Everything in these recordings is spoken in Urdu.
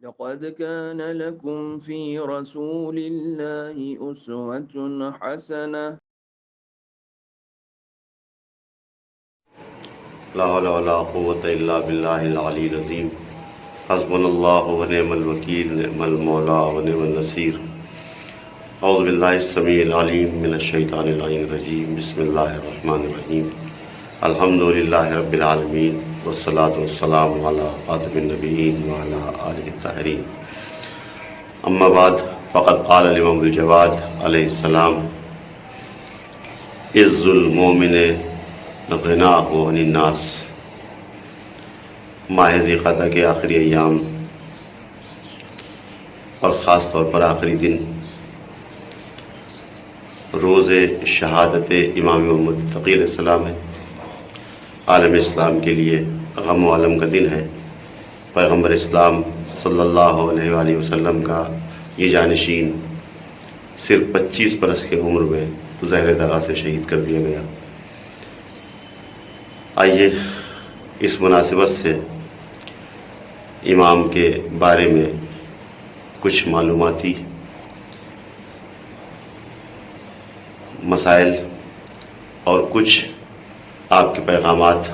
لقد كان لكم في رسول الله أسوة حسنة لا حول ولا قوة إلا بالله العلي العظيم حسبنا الله ونعم الوكيل نعم المولى ونعم النصير اعوذ باللہ السمیع العلیم من الشیطان اللعین الرجیم بسم اللہ الرحمن الرحیم الحمد للہ رب العالمین والصلاة والسلام علی خاتم النبیین وعلی آلہ الطاہرین اما بعد فقد قال الامام الجواد علیہ السلام عز المومن غناہ عن الناس۔ ماہ ذی القعدہ کے آخری ایام اور خاص طور پر آخری دن روز شہادت امام متقی علیہ السلام ہے۔ عالم اسلام کے لیے غم و علم کا دن ہے۔ پیغمبر اسلام صلی اللہ علیہ وآلہ وسلم کا یہ جانشین صرف 25 برس کی عمر میں زہر دغا سے شہید کر دیا گیا۔ آئیے اس مناسبت سے امام کے بارے میں کچھ معلوماتی مسائل اور کچھ آپ کے پیغامات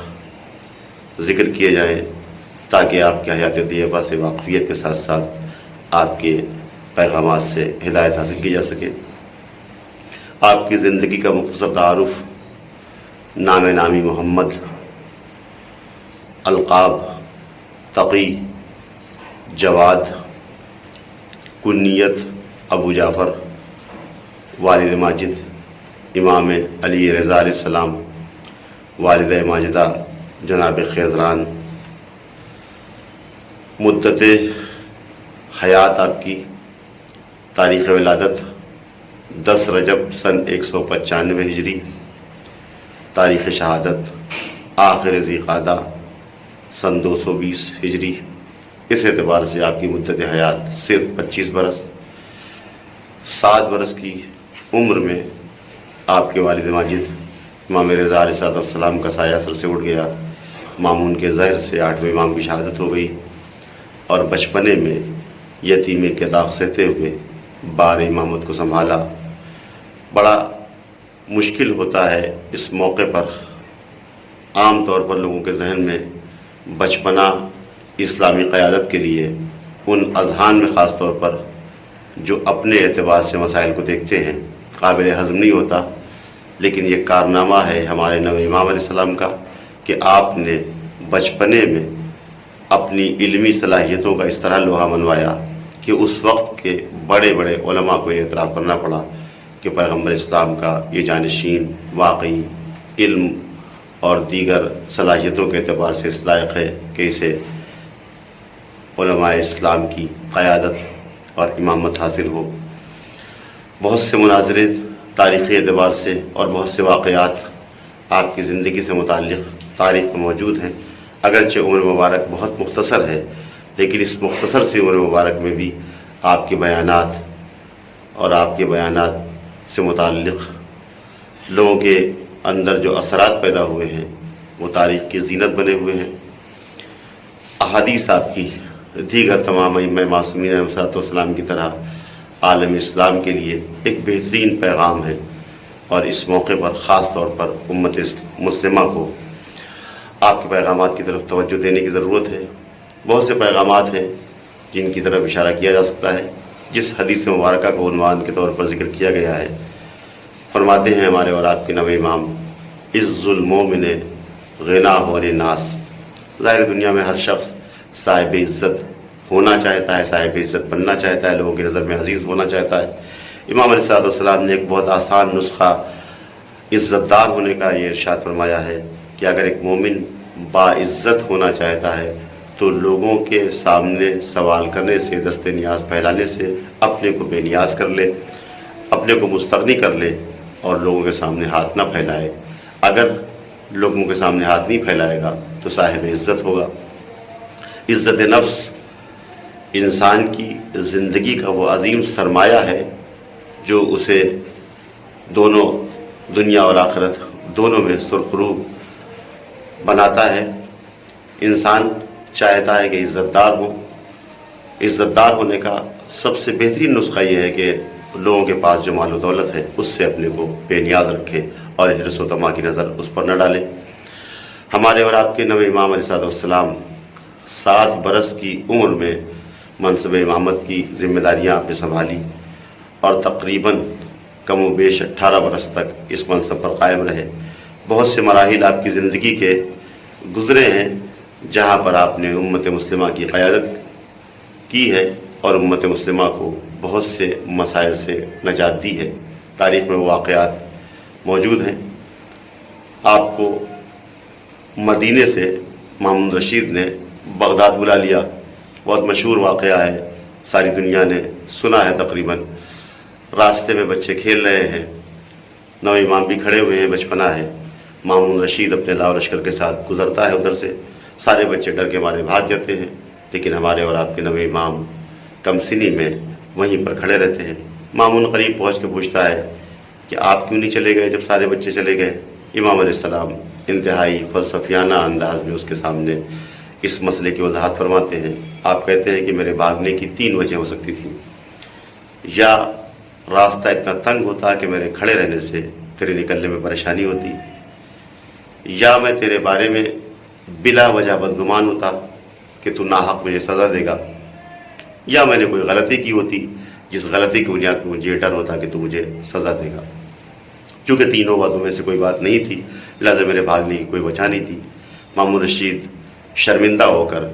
ذکر کیے جائیں تاکہ آپ کے حیات طیبہ سے واقفیت کے ساتھ ساتھ آپ کے پیغامات سے ہدایت حاصل کی جا سکے۔ آپ کی زندگی کا مختصر تعارف: نام نامی محمد، القاب تقی، جواد، کنیت ابو جعفر، والد ماجد امام علی رضا علیہ السلام، والدہ ماجدہ جناب خیزران، مدت حیات آپ کی: تاریخ ولادت 10 رجب سن 195 ہجری، تاریخ شہادت آخر ذی القعدہ سن 220 ہجری۔ اس اعتبار سے آپ کی مدت حیات صرف 25 برس۔ 7 برس کی عمر میں آپ کے والد ماجد امام رضا علیہ السلام کا سایہ سر سے اٹھ گیا۔ مامون کے زہر سے 8ویں امام کی شہادت ہو گئی، اور بچپنے میں یتیمی کے داغ سہتے ہوئے بار امامت کو سنبھالا۔ بڑا مشکل ہوتا ہے اس موقع پر، عام طور پر لوگوں کے ذہن میں بچپنا اسلامی قیادت کے لیے ان اذہان میں خاص طور پر جو اپنے اعتبار سے مسائل کو دیکھتے ہیں قابل ہضم نہیں ہوتا، لیکن یہ کارنامہ ہے ہمارے نبی امام علیہ السلام کا کہ آپ نے بچپنے میں اپنی علمی صلاحیتوں کا اس طرح لوہا منوایا کہ اس وقت کے بڑے بڑے علماء کو یہ اعتراف کرنا پڑا کہ پیغمبر اسلام کا یہ جانشین واقعی علم اور دیگر صلاحیتوں کے اعتبار سے اس لائق ہے کہ اسے علماء اسلام کی قیادت اور امامت حاصل ہو۔ بہت سے مناظرے تاریخی اعتبار سے اور بہت سے واقعات آپ کی زندگی سے متعلق تاریخ میں موجود ہیں۔ اگرچہ عمر مبارک بہت مختصر ہے، لیکن اس مختصر سی عمر مبارک میں بھی آپ کے بیانات اور آپ کے بیانات سے متعلق لوگوں کے اندر جو اثرات پیدا ہوئے ہیں وہ تاریخ کی زینت بنے ہوئے ہیں۔ احادیث آپ کی دیگر تمام ائمہ معصومین علیہ السلام کی طرح عالم اسلام کے لیے ایک بہترین پیغام ہے، اور اس موقع پر خاص طور پر امت مسلمہ کو آپ کے پیغامات کی طرف توجہ دینے کی ضرورت ہے۔ بہت سے پیغامات ہیں جن کی طرف اشارہ کیا جا سکتا ہے۔ جس حدیث مبارکہ کو عنوان کے طور پر ذکر کیا گیا ہے، فرماتے ہیں ہمارے اور آپ کے نبی امام: عز المومن غناہ عن الناس۔ ظاہر دنیا میں ہر شخص صاحب عزت ہونا چاہتا ہے، صاحب عزت بننا چاہتا ہے، لوگوں کی نظر میں عزیز ہونا چاہتا ہے۔ امام علیہ السلام نے ایک بہت آسان نسخہ عزت دار ہونے کا یہ ارشاد فرمایا ہے کہ اگر ایک مومن باعزت ہونا چاہتا ہے تو لوگوں کے سامنے سوال کرنے سے، دست نیاز پھیلانے سے اپنے کو بے نیاز کر لے، اپنے کو مستغنی کر لے، اور لوگوں کے سامنے ہاتھ نہ پھیلائے۔ اگر لوگوں کے سامنے ہاتھ نہیں پھیلائے گا تو صاحب عزت ہوگا۔ عزت نفس انسان کی زندگی کا وہ عظیم سرمایہ ہے جو اسے دونوں دنیا اور آخرت دونوں میں سرخرو بناتا ہے۔ انسان چاہتا ہے کہ عزت دار ہو، عزت دار ہونے کا سب سے بہترین نسخہ یہ ہے کہ لوگوں کے پاس جو مال و دولت ہے اس سے اپنے کو بے نیاز رکھے اور حرص و طمع کی نظر اس پر نہ ڈالے۔ ہمارے اور آپ کے نویں امام علیہ السلام 7 برس کی عمر میں منصب امامت کی ذمہ داریاں آپ نے سنبھالی اور تقریباً کم و بیش 18 برس تک اس منصب پر قائم رہے۔ بہت سے مراحل آپ کی زندگی کے گزرے ہیں جہاں پر آپ نے امت مسلمہ کی قیادت کی ہے اور امت مسلمہ کو بہت سے مسائل سے نجات دی ہے۔ تاریخ میں وہ واقعات موجود ہیں۔ آپ کو مدینے سے مامون رشید نے بغداد بلا لیا، بہت مشہور واقعہ ہے، ساری دنیا نے سنا ہے تقریباً۔ راستے میں بچے کھیل رہے ہیں، نویں امام بھی کھڑے ہوئے ہیں، بچپنا ہے، مامون رشید اپنے لاؤ لشکر کے ساتھ گزرتا ہے ادھر سے، سارے بچے ڈر کے مارے بھاگ جاتے ہیں، لیکن ہمارے اور آپ کے نویں امام کم سنی میں وہیں پر کھڑے رہتے ہیں۔ مامون قریب پہنچ کے پوچھتا ہے کہ آپ کیوں نہیں چلے گئے جب سارے بچے چلے گئے؟ امام علیہ السلام انتہائی فلسفیانہ انداز میں اس کے سامنے اس مسئلے کی وضاحت فرماتے ہیں۔ آپ کہتے ہیں کہ میرے بھاگنے کی 3 وجہ ہو سکتی تھیں، یا راستہ اتنا تنگ ہوتا کہ میرے کھڑے رہنے سے تیرے نکلنے میں پریشانی ہوتی، یا میں تیرے بارے میں بلا وجہ بدگمان ہوتا کہ تو ناحق مجھے سزا دے گا، یا میں نے کوئی غلطی کی ہوتی جس غلطی کی بنیاد پہ مجھے ڈر ہوتا کہ تو مجھے سزا دے گا۔ چونکہ تینوں باتوں میں سے کوئی بات نہیں تھی، لہٰذا میرے بھاگنے کی کوئی وجہ نہیں تھی۔ مامون رشید شرمندہ ہو کر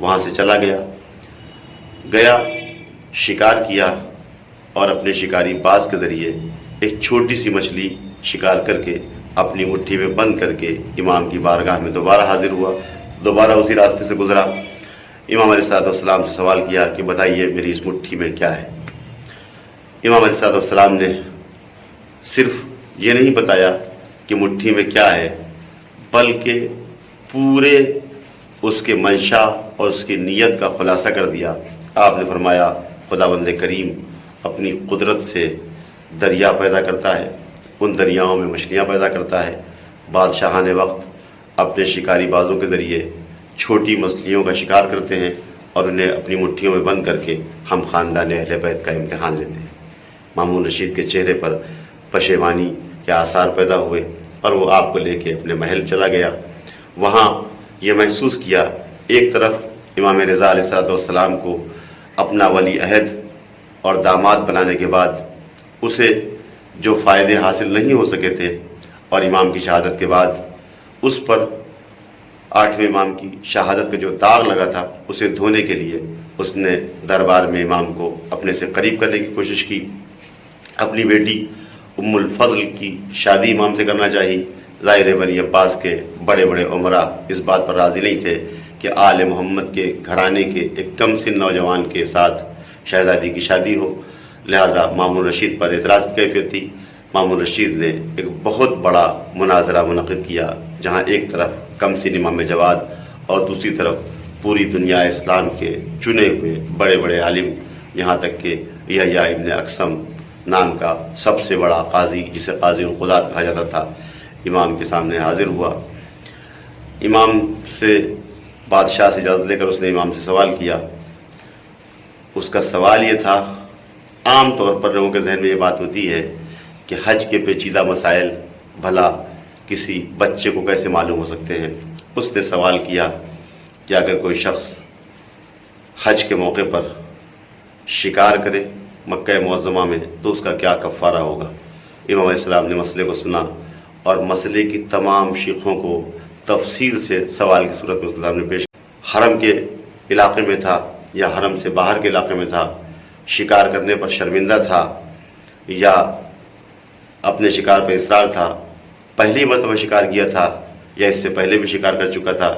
وہاں سے چلا گیا، شکار کیا اور اپنے شکاری باز کے ذریعے ایک چھوٹی سی مچھلی شکار کر کے اپنی مٹھی میں بند کر کے امام کی بارگاہ میں دوبارہ حاضر ہوا، دوبارہ اسی راستے سے گزرا۔ امام علیہ السلام سے سوال کیا کہ بتائیے میری اس مٹھی میں کیا ہے؟ امام علیہ السلام نے صرف یہ نہیں بتایا کہ مٹھی میں کیا ہے، بلکہ پورے اس کے منشا اور اس کی نیت کا خلاصہ کر دیا۔ آپ نے فرمایا خداوند کریم اپنی قدرت سے دریا پیدا کرتا ہے، ان دریاؤں میں مچھلیاں پیدا کرتا ہے، بادشاہان وقت اپنے شکاری بازوں کے ذریعے چھوٹی مچھلیوں کا شکار کرتے ہیں اور انہیں اپنی مٹھیوں میں بند کر کے ہم خاندان اہل بیت کا امتحان لیتے ہیں۔ مامون رشید کے چہرے پر پشیمانی کے آثار پیدا ہوئے اور وہ آپ کو لے کے اپنے محل چلا گیا۔ وہاں یہ محسوس کیا، ایک طرف امام رضا علیہ السلام کو اپنا ولی عہد اور داماد بنانے کے بعد اسے جو فائدے حاصل نہیں ہو سکے تھے، اور امام کی شہادت کے بعد اس پر 8ویں امام کی شہادت کا جو داغ لگا تھا اسے دھونے کے لیے اس نے دربار میں امام کو اپنے سے قریب کرنے کی کوشش کی۔ اپنی بیٹی ام الفضل کی شادی امام سے کرنا چاہی۔ ظاہر بنی عباس کے بڑے بڑے عمراء اس بات پر راضی نہیں تھے کہ آل محمد کے گھرانے کے ایک کم سن نوجوان کے ساتھ شہزادی کی شادی ہو، لہٰذا مامون رشید پر اعتراض کی کیفیت تھی۔ مامون رشید نے ایک بہت بڑا مناظرہ منعقد کیا، جہاں ایک طرف کم سن امام جواد اور دوسری طرف پوری دنیا اسلام کے چنے ہوئے بڑے بڑے عالم، یہاں تک کہ یحییٰ ابن اقسم نام کا سب سے بڑا قاضی، جسے قاضی القضات کہا جاتا تھا، امام کے سامنے حاضر ہوا۔ امام سے بادشاہ سے اجازت لے کر اس نے امام سے سوال کیا۔ اس کا سوال یہ تھا، عام طور پر لوگوں کے ذہن میں یہ بات ہوتی ہے کہ حج کے پیچیدہ مسائل بھلا کسی بچے کو کیسے معلوم ہو سکتے ہیں۔ اس نے سوال کیا کہ اگر کوئی شخص حج کے موقع پر شکار کرے مکہ معظمہ میں تو اس کا کیا کفارہ ہوگا؟ امام علیہ السلام نے مسئلے کو سنا اور مسئلے کی تمام شیخوں کو تفصیل سے سوال کی صورت میں اس کے سامنے پیش۔ حرم کے علاقے میں تھا یا حرم سے باہر کے علاقے میں تھا، شکار کرنے پر شرمندہ تھا یا اپنے شکار پہ اصرار تھا، پہلی مرتبہ شکار کیا تھا یا اس سے پہلے بھی شکار کر چکا تھا،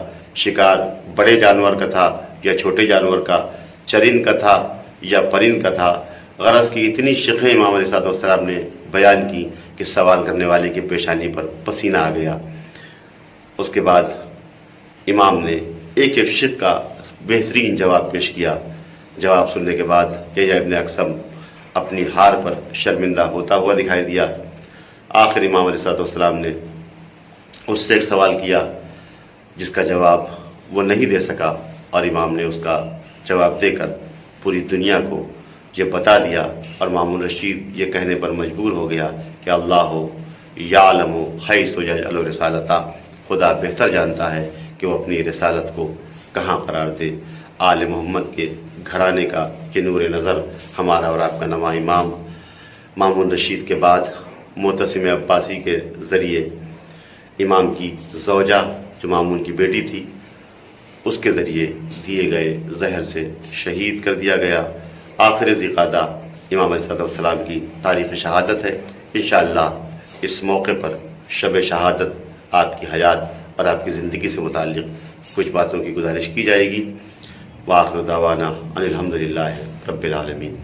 شکار بڑے جانور کا تھا یا چھوٹے جانور کا، چرند کا تھا یا پرند کا تھا۔ غرض کی اتنی شقیں امام علیہ السلام نے بیان کی کہ سوال کرنے والے کی پیشانی پر پسینہ آ گیا۔ اس کے بعد امام نے ایک ایک شق کا بہترین جواب پیش کیا۔ جواب سننے کے بعد یحییٰ ابن اقسم اپنی ہار پر شرمندہ ہوتا ہوا دکھائی دیا۔ آخر امام علیہ السلام نے اس سے ایک سوال کیا جس کا جواب وہ نہیں دے سکا، اور امام نے اس کا جواب دے کر پوری دنیا کو یہ بتا دیا، اور مامون رشید یہ کہنے پر مجبور ہو گیا کہ اللہ یعلم حیث یجعل رسالتہ، خدا بہتر جانتا ہے کہ وہ اپنی رسالت کو کہاں قرار دے۔ آل محمد کے گھرانے کا یہ نور نظر ہمارا اور آپ کا نواں امام مامون رشید کے بعد معتصم عباسی کے ذریعے امام کی زوجہ جو مامون کی بیٹی تھی اس کے ذریعے دیے گئے زہر سے شہید کر دیا گیا۔ آخر ذیقعدہ امام علیہ السلام کی تاریخ شہادت ہے۔ انشاءاللہ اس موقع پر شب شہادت آپ کی حیات اور آپ کی زندگی سے متعلق کچھ باتوں کی گزارش کی جائے گی۔ وآخر دعوانا ان الحمدللہ رب العالمین۔